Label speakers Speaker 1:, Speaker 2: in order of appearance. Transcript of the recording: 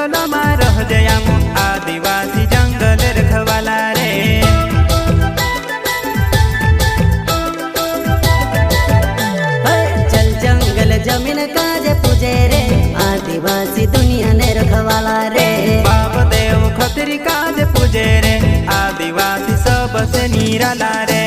Speaker 1: जंगल में रह जयाम आदिवासी जंगल रखवाला रे।
Speaker 2: चल जंगल जमीन काज पूजे रे आदिवासी दुनिया ने रखवाला रे।
Speaker 1: बाप देव खतरी काज पूजे रे आदिवासी सबसे निराला रे।